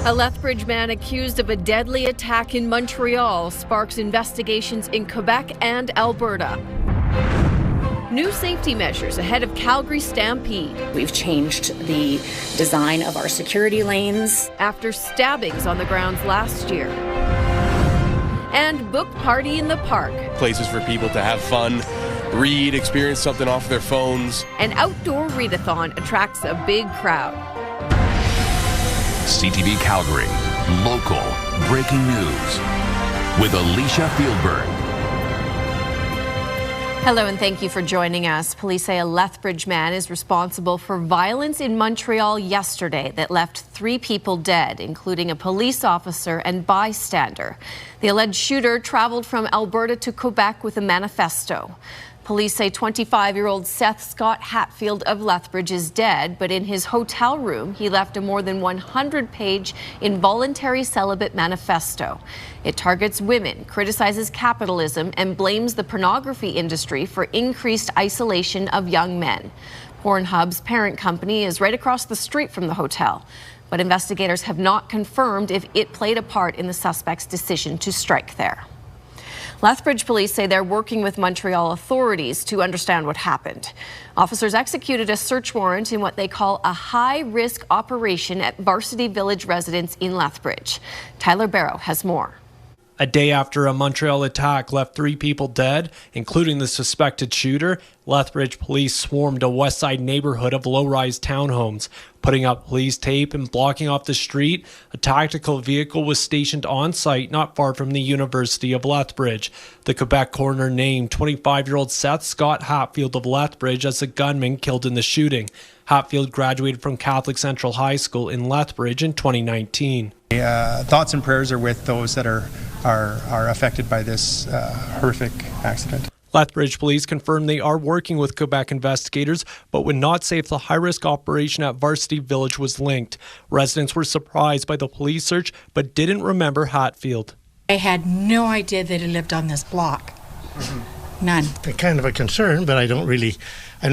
A Lethbridge man accused of a deadly attack in Montreal sparks investigations in Quebec and Alberta. New safety measures ahead of Calgary Stampede. We've changed the design of our security lanes. After stabbings on the grounds last year. And book party in the park. Places for people to have fun, read, experience something off their phones. An outdoor readathon attracts a big crowd. CTV Calgary, local breaking news with Alicia Fieldberg. Hello and thank you for joining us. Police say a Lethbridge man is responsible for violence in Montreal yesterday that left 3 people dead, including a police officer and bystander. The alleged shooter traveled from Alberta to Quebec with a manifesto. Police say 25-year-old Seth Scott Hatfield of Lethbridge is dead, but in his hotel room, he left a more than 100-page involuntary celibate manifesto. It targets women, criticizes capitalism, and blames the pornography industry for increased isolation of young men. Pornhub's parent company is right across the street from the hotel, but investigators have not confirmed if it played a part in the suspect's decision to strike there. Lethbridge police say they're working with Montreal authorities to understand what happened. Officers executed a search warrant in what they call a high-risk operation at Varsity Village residence in Lethbridge. Tyler Barrow has more. A day after a Montreal attack left 3 people dead, including the suspected shooter, Lethbridge police swarmed a west side neighborhood of low-rise townhomes. Putting up police tape and blocking off the street, a tactical vehicle was stationed on site not far from the University of Lethbridge. The Quebec coroner named 25-year-old Seth Scott Hatfield of Lethbridge as the gunman killed in the shooting. Hatfield graduated from Catholic Central High School in Lethbridge in 2019. Thoughts and prayers are with those that are affected by this horrific accident. Lethbridge police confirmed they are working with Quebec investigators, but would not say if the high-risk operation at Varsity Village was linked. Residents were surprised by the police search, but didn't remember Hatfield. I had no idea that he lived on this block. None. Kind of a concern, but I'm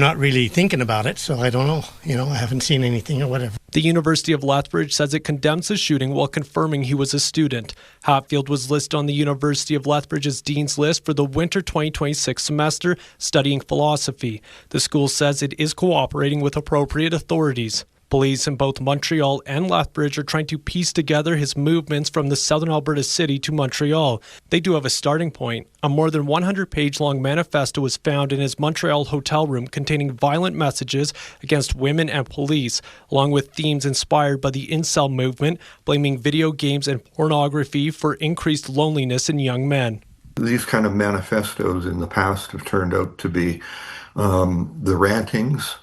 not really thinking about it, so I don't know. I haven't seen anything or whatever. The University of Lethbridge says it condemns the shooting while confirming he was a student. Hatfield was listed on the University of Lethbridge's Dean's List for the winter 2026 semester, studying philosophy. The school says it is cooperating with appropriate authorities. Police in both Montreal and Lethbridge are trying to piece together his movements from the southern Alberta city to Montreal. They do have a starting point. A more than 100-page-long manifesto was found in his Montreal hotel room containing violent messages against women and police, along with themes inspired by the incel movement, blaming video games and pornography for increased loneliness in young men. These kind of manifestos in the past have turned out to be the rantings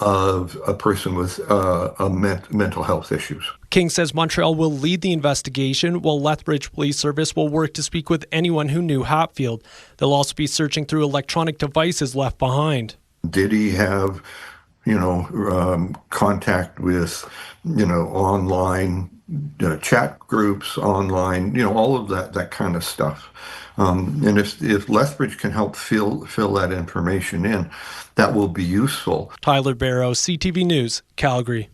of a person with mental health issues. King says Montreal will lead the investigation, while Lethbridge Police Service will work to speak with anyone who knew Hatfield. They'll also be searching through electronic devices left behind. Did he have, contact with, online chat groups, online, all of that kind of stuff. And if Lethbridge can help fill that information in, that will be useful. Tyler Barrow, CTV News, Calgary.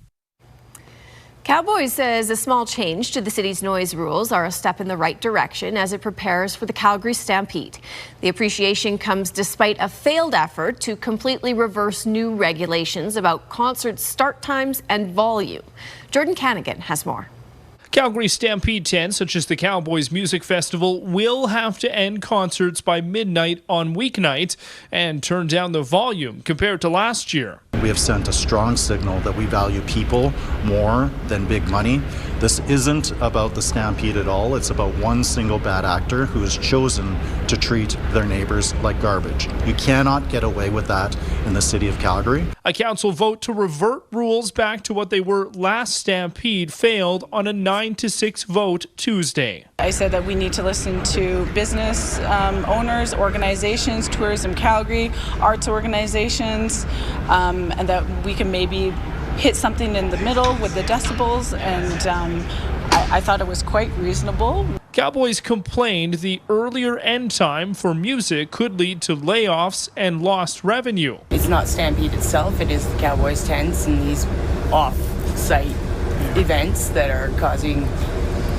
Cowboys says a small change to the city's noise rules are a step in the right direction as it prepares for the Calgary Stampede. The appreciation comes despite a failed effort to completely reverse new regulations about concert start times and volume. Jordan Canagan has more. Calgary Stampede tents, such as the Cowboys Music Festival, will have to end concerts by midnight on weeknights and turn down the volume compared to last year. We have sent a strong signal that we value people more than big money. This isn't about the Stampede at all. It's about one single bad actor who has chosen to treat their neighbors like garbage. You cannot get away with that in the city of Calgary. A council vote to revert rules back to what they were last Stampede failed on a 9-6 vote Tuesday. I said that we need to listen to business owners, organizations, Tourism Calgary, arts organizations, and that we can maybe hit something in the middle with the decibels, and I thought it was quite reasonable. Cowboys complained the earlier end time for music could lead to layoffs and lost revenue. It's not Stampede itself, it is the Cowboys tents and these off-site events that are causing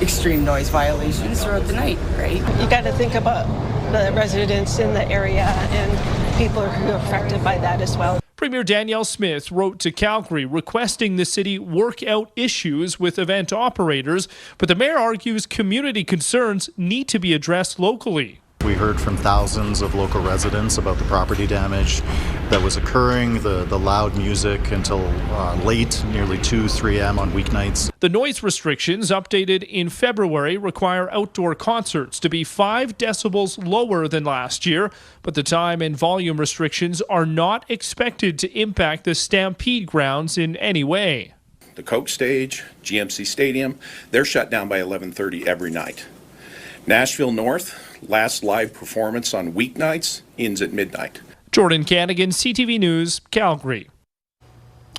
extreme noise violations throughout the night, right? You got to think about the residents in the area and people who are affected by that as well. Premier Danielle Smith wrote to Calgary requesting the city work out issues with event operators, but the mayor argues community concerns need to be addressed locally. We heard from thousands of local residents about the property damage that was occurring, the loud music until late, nearly 2-3 a.m. on weeknights. The noise restrictions updated in February require outdoor concerts to be 5 decibels lower than last year, but the time and volume restrictions are not expected to impact the Stampede grounds in any way. The Coke Stage, GMC Stadium, they're shut down by 11:30 every night. Nashville North, last live performance on weeknights ends at midnight. Jordan Canigan, CTV News, Calgary.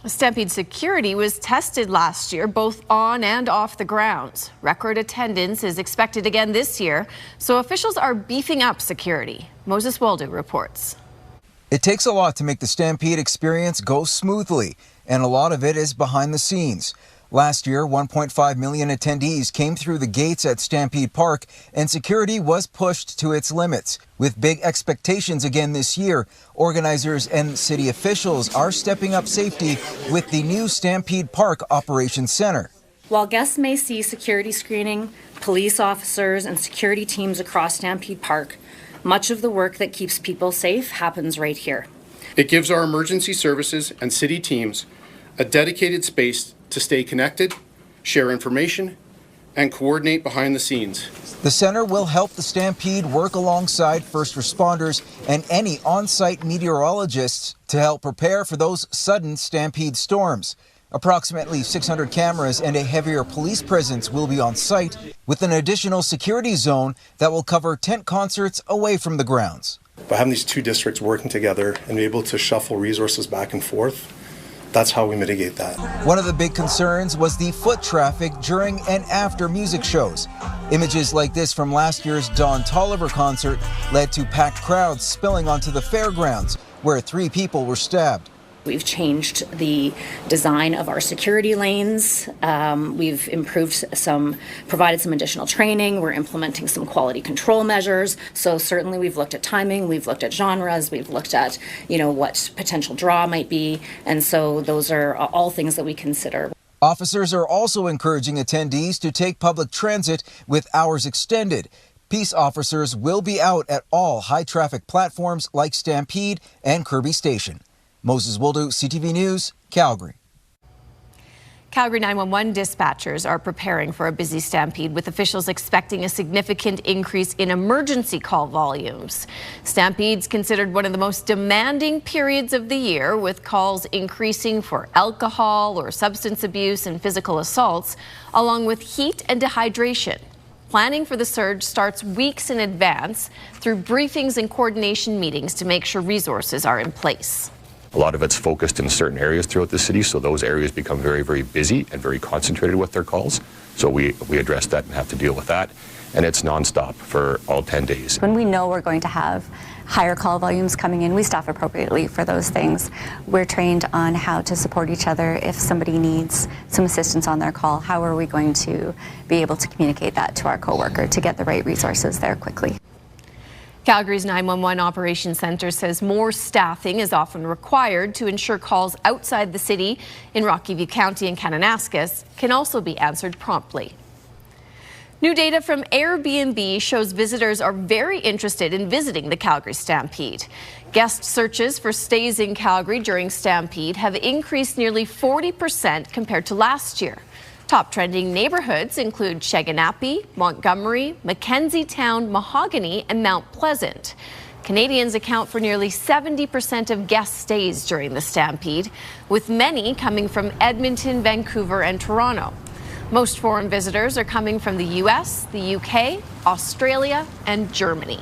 Stampede security was tested last year, both on and off the grounds. Record attendance is expected again this year, so officials are beefing up security. Moses Waldo reports. It takes a lot to make the Stampede experience go smoothly, and a lot of it is behind the scenes. Last year, 1.5 million attendees came through the gates at Stampede Park, and security was pushed to its limits. With big expectations again this year, organizers and city officials are stepping up safety with the new Stampede Park Operations Center. While guests may see security screening, police officers, and security teams across Stampede Park, much of the work that keeps people safe happens right here. It gives our emergency services and city teams a dedicated space to stay connected, share information, and coordinate behind the scenes. The center will help the Stampede work alongside first responders and any on-site meteorologists to help prepare for those sudden Stampede storms. Approximately 600 cameras and a heavier police presence will be on site, with an additional security zone that will cover tent concerts away from the grounds. By having these two districts working together and be able to shuffle resources back and forth, that's how we mitigate that. One of the big concerns was the foot traffic during and after music shows. Images like this from last year's Don Toliver concert led to packed crowds spilling onto the fairgrounds, where 3 people were stabbed. We've changed the design of our security lanes. We've provided some additional training. We're implementing some quality control measures. So certainly we've looked at timing, we've looked at genres, we've looked at, what potential draw might be. And so those are all things that we consider. Officers are also encouraging attendees to take public transit with hours extended. Peace officers will be out at all high traffic platforms like Stampede and Kirby Station. Moses Wildu, CTV News, Calgary. Calgary 911 dispatchers are preparing for a busy Stampede, with officials expecting a significant increase in emergency call volumes. Stampede's considered one of the most demanding periods of the year, with calls increasing for alcohol or substance abuse and physical assaults, along with heat and dehydration. Planning for the surge starts weeks in advance through briefings and coordination meetings to make sure resources are in place. A lot of it's focused in certain areas throughout the city, so those areas become very, very busy and very concentrated with their calls. So we address that and have to deal with that. And it's nonstop for all 10 days. When we know we're going to have higher call volumes coming in, we staff appropriately for those things. We're trained on how to support each other. If somebody needs some assistance on their call, how are we going to be able to communicate that to our coworker to get the right resources there quickly? Calgary's 911 Operations Center says more staffing is often required to ensure calls outside the city in Rocky View County and Kananaskis can also be answered promptly. New data from Airbnb shows visitors are very interested in visiting the Calgary Stampede. Guest searches for stays in Calgary during Stampede have increased nearly 40% compared to last year. Top trending neighborhoods include Shaganappi, Montgomery, Mackenzie Town, Mahogany, and Mount Pleasant. Canadians account for nearly 70% of guest stays during the Stampede, with many coming from Edmonton, Vancouver, and Toronto. Most foreign visitors are coming from the U.S., the UK, Australia, and Germany.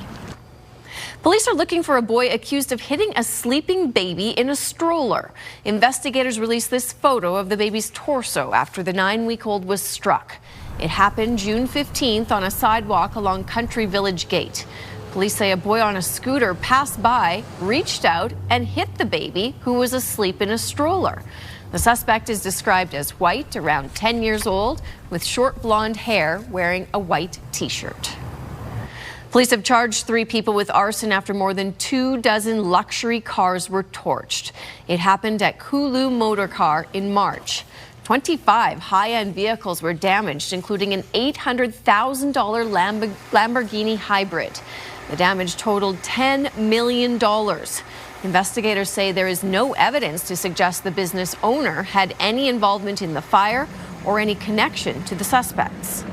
Police are looking for a boy accused of hitting a sleeping baby in a stroller. Investigators released this photo of the baby's torso after the 9-week-old was struck. It happened June 15th on a sidewalk along Country Village Gate. Police say a boy on a scooter passed by, reached out, and hit the baby, who was asleep in a stroller. The suspect is described as white, around 10 years old, with short blonde hair, wearing a white t-shirt. Police have charged 3 people with arson after more than 24 luxury cars were torched. It happened at Kulu Motor Car in March. 25 high-end vehicles were damaged, including an $800,000 Lamborghini hybrid. The damage totaled $10 million. Investigators say there is no evidence to suggest the business owner had any involvement in the fire or any connection to the suspects.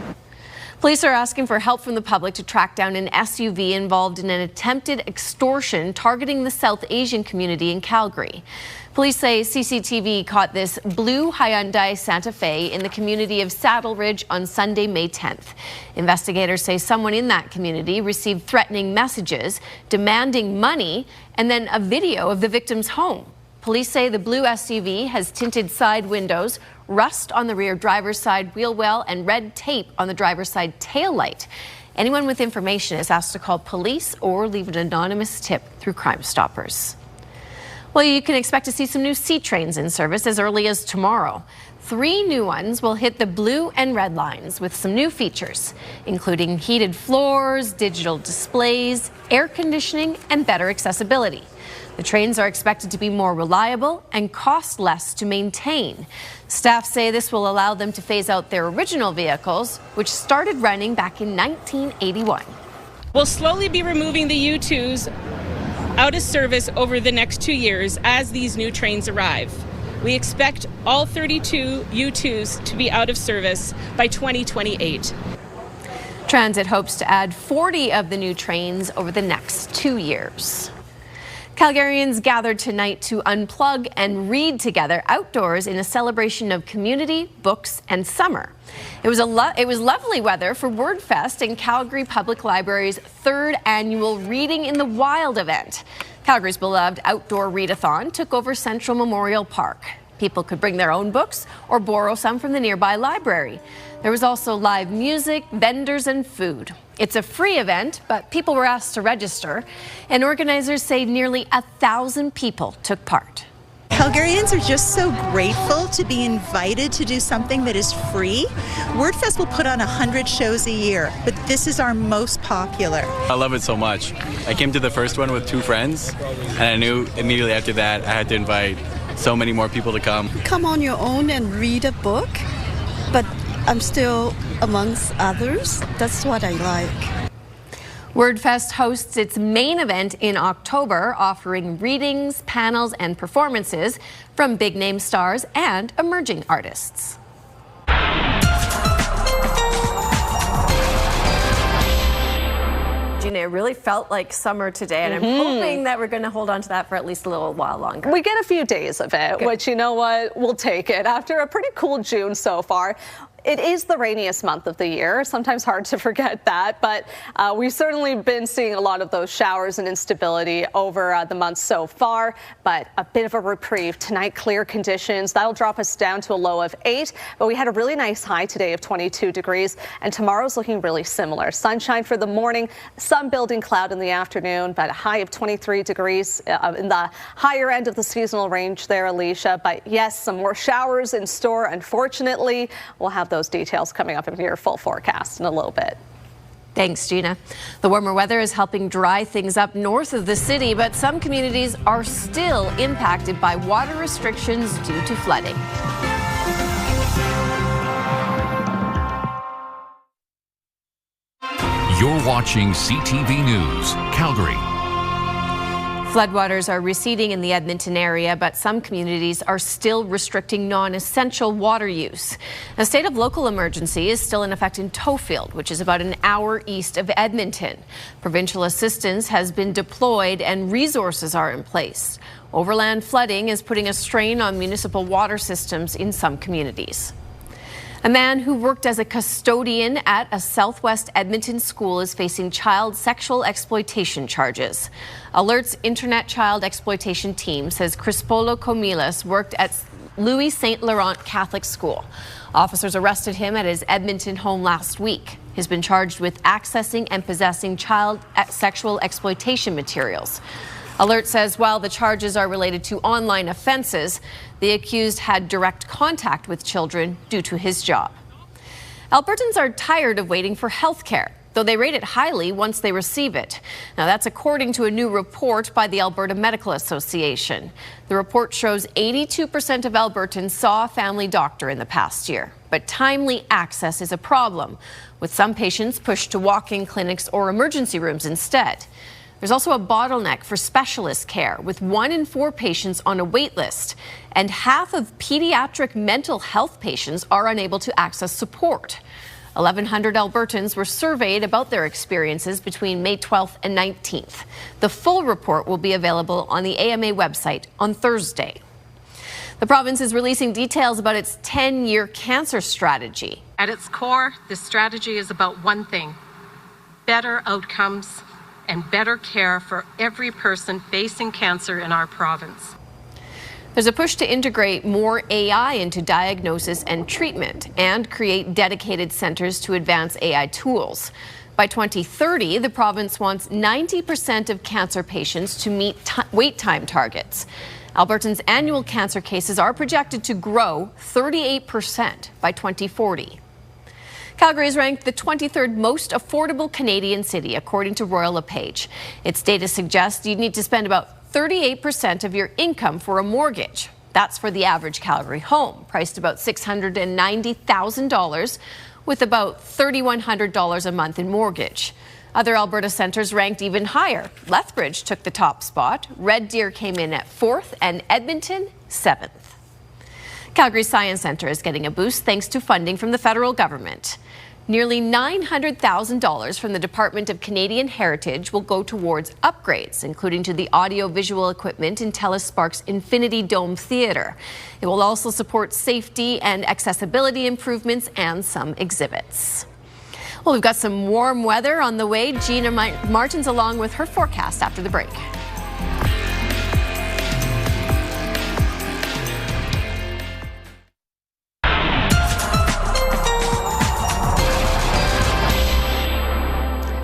Police are asking for help from the public to track down an SUV involved in an attempted extortion targeting the South Asian community in Calgary. Police say CCTV caught this blue Hyundai Santa Fe in the community of Saddle Ridge on Sunday, May 10th. Investigators say someone in that community received threatening messages, demanding money, and then a video of the victim's home. Police say the blue SUV has tinted side windows, rust on the rear driver's side wheel well, and red tape on the driver's side tail light. Anyone with information is asked to call police or leave an anonymous tip through Crime Stoppers. Well, you can expect to see some new C trains in service as early as tomorrow. 3 new ones will hit the blue and red lines with some new features, including heated floors, digital displays, air conditioning, and better accessibility. The trains are expected to be more reliable and cost less to maintain. Staff say this will allow them to phase out their original vehicles, which started running back in 1981. We'll slowly be removing the U2s out of service over the next 2 years as these new trains arrive. We expect all 32 U2s to be out of service by 2028. Transit hopes to add 40 of the new trains over the next 2 years. Calgarians gathered tonight to unplug and read together outdoors in a celebration of community, books, and summer. It was lovely weather for WordFest and Calgary Public Library's 3rd annual Reading in the Wild event. Calgary's beloved outdoor readathon took over Central Memorial Park. People could bring their own books or borrow some from the nearby library. There was also live music, vendors, and food. It's a free event, but people were asked to register, and organizers say nearly 1,000 people took part. Calgarians are just so grateful to be invited to do something that is free. WordFest will put on 100 shows a year, but this is our most popular. I love it so much. I came to the first one with 2 friends, and I knew immediately after that I had to invite so many more people to come. Come on your own and read a book, but I'm still amongst others. That's what I like. WordFest hosts its main event in October, offering readings, panels, and performances from big-name stars and emerging artists. Gina, it really felt like summer today, and I'm hoping that we're going to hold on to that for at least a little while longer. We get a few days of it, which, you know what, we'll take it. After a pretty cool June so far, it is the rainiest month of the year. Sometimes hard to forget that, but we've certainly been seeing a lot of those showers and instability over the month so far, but a bit of a reprieve. Tonight, clear conditions. That'll drop us down to a low of 8, but we had a really nice high today of 22 degrees, and tomorrow's looking really similar. Sunshine for the morning, some building cloud in the afternoon, but a high of 23 degrees in the higher end of the seasonal range there, Alicia. But yes, some more showers in store, unfortunately. We'll have those details coming up in your full forecast in a little bit. Thanks, Gina. The warmer weather is helping dry things up north of the city, but some communities are still impacted by water restrictions due to flooding. You're watching CTV News, Calgary. Floodwaters are receding in the Edmonton area, but some communities are still restricting non-essential water use. A state of local emergency is still in effect in Tofield, which is about an hour east of Edmonton. Provincial assistance has been deployed and resources are in place. Overland flooding is putting a strain on municipal water systems in some communities. A man who worked as a custodian at a southwest Edmonton school is facing child sexual exploitation charges. Alert's Internet Child Exploitation Team says Crispolo Comilas worked at Louis St. Laurent Catholic School. Officers arrested him at his Edmonton home last week. He's been charged with accessing and possessing child sexual exploitation materials. Alert says while the charges are related to online offenses, the accused had direct contact with children due to his job. Albertans are tired of waiting for health care, though they rate it highly once they receive it. Now, that's according to a new report by the Alberta Medical Association. The report shows 82% of Albertans saw a family doctor in the past year. But timely access is a problem, with some patients pushed to walk-in clinics or emergency rooms instead. There's also a bottleneck for specialist care, with 1 in 4 patients on a wait list, and half of pediatric mental health patients are unable to access support. 1,100 Albertans were surveyed about their experiences between May 12th and 19th. The full report will be available on the AMA website on Thursday. The province is releasing details about its 10-year cancer strategy. At its core, this strategy is about one thing: better outcomes and better care for every person facing cancer in our province. There's a push to integrate more AI into diagnosis and treatment and create dedicated centers to advance AI tools. By 2030, the province wants 90% of cancer patients to meet wait time targets. Albertans' annual cancer cases are projected to grow 38% by 2040. Calgary is ranked the 23rd most affordable Canadian city, according to Royal LePage. Its data suggests you'd need to spend about 38% of your income for a mortgage. That's for the average Calgary home, priced about $690,000, with about $3,100 a month in mortgage. Other Alberta centres ranked even higher. Lethbridge took the top spot. Red Deer came in at 4th and Edmonton 7th. Calgary Science Centre is getting a boost thanks to funding from the federal government. Nearly $900,000 from the Department of Canadian Heritage will go towards upgrades, including to the audio-visual equipment in TELUS Spark's Infinity Dome Theatre. It will also support safety and accessibility improvements and some exhibits. Well, we've got some warm weather on the way. Gina Martin's along with her forecast after the break.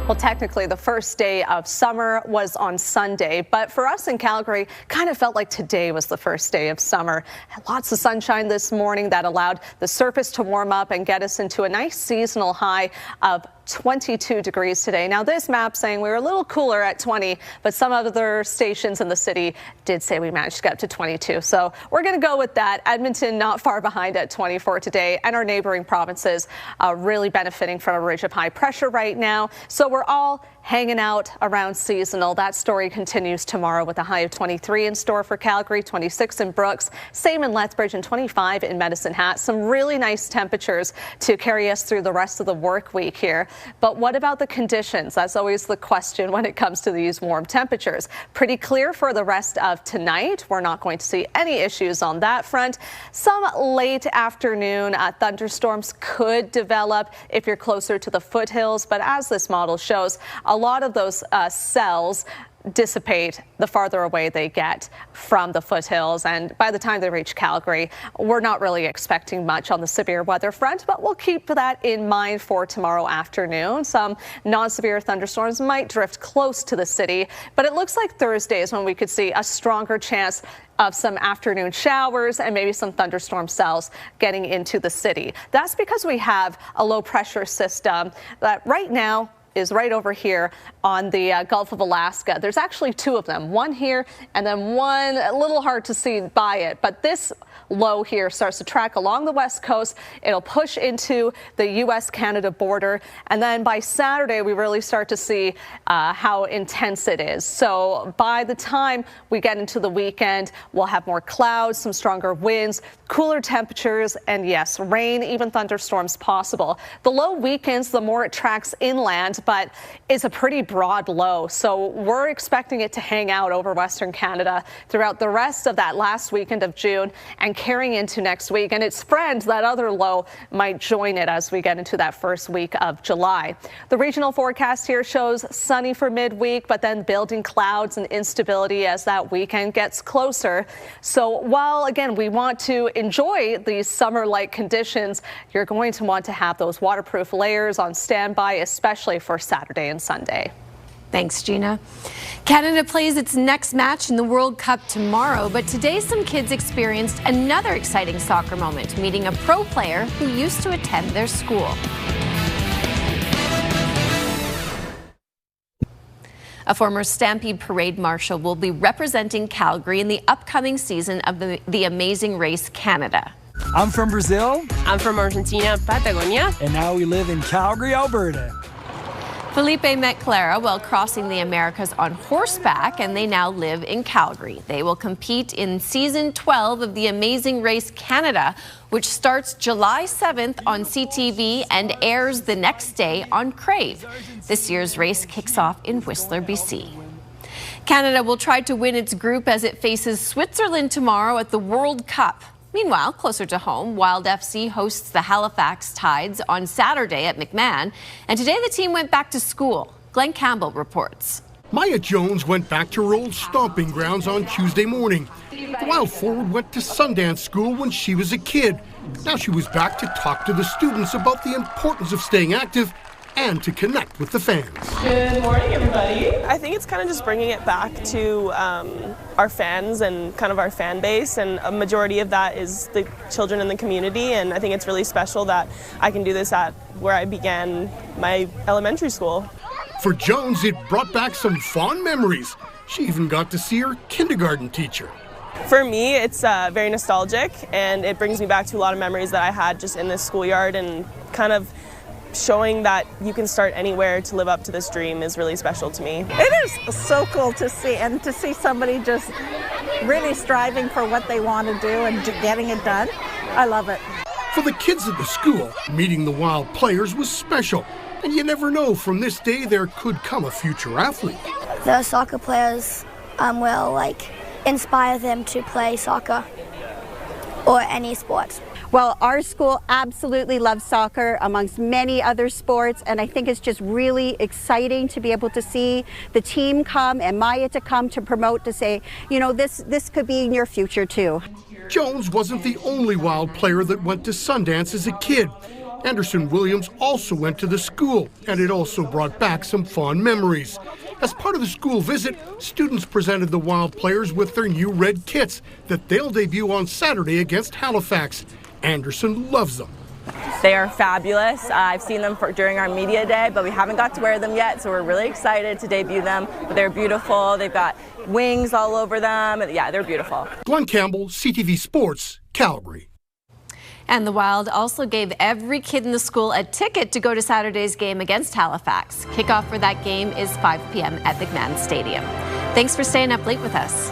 Well, technically, the first day of summer was on Sunday, but for us in Calgary, kind of felt like today was the first day of summer. Lots of sunshine this morning that allowed the surface to warm up and get us into a nice seasonal high of 22 degrees today. Now, this map saying we were a little cooler at 20, but some other stations in the city did say we managed to get up to 22. So we're going to go with that. Edmonton not far behind at 24 today, and our neighboring provinces really benefiting from a ridge of high pressure right now. So we're all hanging out around seasonal. That story continues tomorrow with a high of 23 in store for Calgary, 26 in Brooks, same in Lethbridge, and 25 in Medicine Hat. Some really nice temperatures to carry us through the rest of the work week here. But what about the conditions? That's always the question when it comes to these warm temperatures. Pretty clear for the rest of tonight. We're not going to see any issues on that front. Some late afternoon thunderstorms could develop if you're closer to the foothills, but as this model shows, a lot of those cells dissipate the farther away they get from the foothills, and by the time they reach Calgary, we're not really expecting much on the severe weather front, but we'll keep that in mind for tomorrow afternoon. Some non-severe thunderstorms might drift close to the city, but it looks like Thursday is when we could see a stronger chance of some afternoon showers and maybe some thunderstorm cells getting into the city. That's because we have a low pressure system that right now is right over here on the Gulf of Alaska. There's actually two of them, one here and then one a little hard to see by it, but this low here starts to track along the west coast. It'll push into the U.S.-Canada border, and then by Saturday we really start to see how intense it is. So by the time we get into the weekend, we'll have more clouds, some stronger winds, cooler temperatures, and yes, rain, even thunderstorms possible. The low weakens, the more it tracks inland, but it's a pretty broad low, so we're expecting it to hang out over Western Canada throughout the rest of that last weekend of June and carrying into next week. And its friends, that other low, might join it as we get into that first week of July. The regional forecast here shows sunny for midweek, but then building clouds and instability as that weekend gets closer. So while, again, we want to enjoy these summer-like conditions, you're going to want to have those waterproof layers on standby, especially for Saturday and Sunday. Thanks, Gina. Canada plays its next match in the World Cup tomorrow, but today some kids experienced another exciting soccer moment, meeting a pro player who used to attend their school. A former Stampede parade marshal will be representing Calgary in the upcoming season of the Amazing Race Canada. I'm from Brazil. I'm from Argentina, Patagonia. And now we live in Calgary, Alberta. Felipe met Clara while crossing the Americas on horseback, and they now live in Calgary. They will compete in Season 12 of the Amazing Race Canada, which starts July 7th on CTV and airs the next day on Crave. This year's race kicks off in Whistler, BC. Canada will try to win its group as it faces Switzerland tomorrow at the World Cup. Meanwhile, closer to home, Wild FC hosts the Halifax Tides on Saturday at McMahon, and today the team went back to school. Glenn Campbell reports. Maya Jones went back to her old stomping grounds on Tuesday morning. The Wild forward went to Sundance School when she was a kid. Now she was back to talk to the students about the importance of staying active and to connect with the fans. Good morning, everybody. I think it's kind of just bringing it back to our fans and kind of our fan base, and a majority of that is the children in the community, and I think it's really special that I can do this at where I began my elementary school. For Jones, it brought back some fond memories. She even got to see her kindergarten teacher. For me, it's very nostalgic, and it brings me back to a lot of memories that I had just in this schoolyard, and kind of showing that you can start anywhere to live up to this dream is really special to me. It is so cool to see, and to see somebody just really striving for what they want to do and getting it done. I love it. For the kids at the school, meeting the Wild players was special, and you never know, from this day there could come a future athlete. The soccer players will inspire them to play soccer or any sport. Well, our school absolutely loves soccer amongst many other sports, and I think it's just really exciting to be able to see the team come and Maya to come to promote, to say, you know, this could be in your future too. Jones wasn't the only Wild player that went to Sundance as a kid. Anderson Williams also went to the school, and it also brought back some fond memories. As part of the school visit, students presented the Wild players with their new red kits that they'll debut on Saturday against Halifax. Anderson loves them. They are fabulous. I've seen them during our media day, but we haven't got to wear them yet, so we're really excited to debut them. But they're beautiful. They've got wings all over them. Yeah, they're beautiful. Glenn Campbell, CTV Sports, Calgary. And the Wild also gave every kid in the school a ticket to go to Saturday's game against Halifax. Kickoff for that game is 5 p.m. at McMahon Stadium. Thanks for staying up late with us.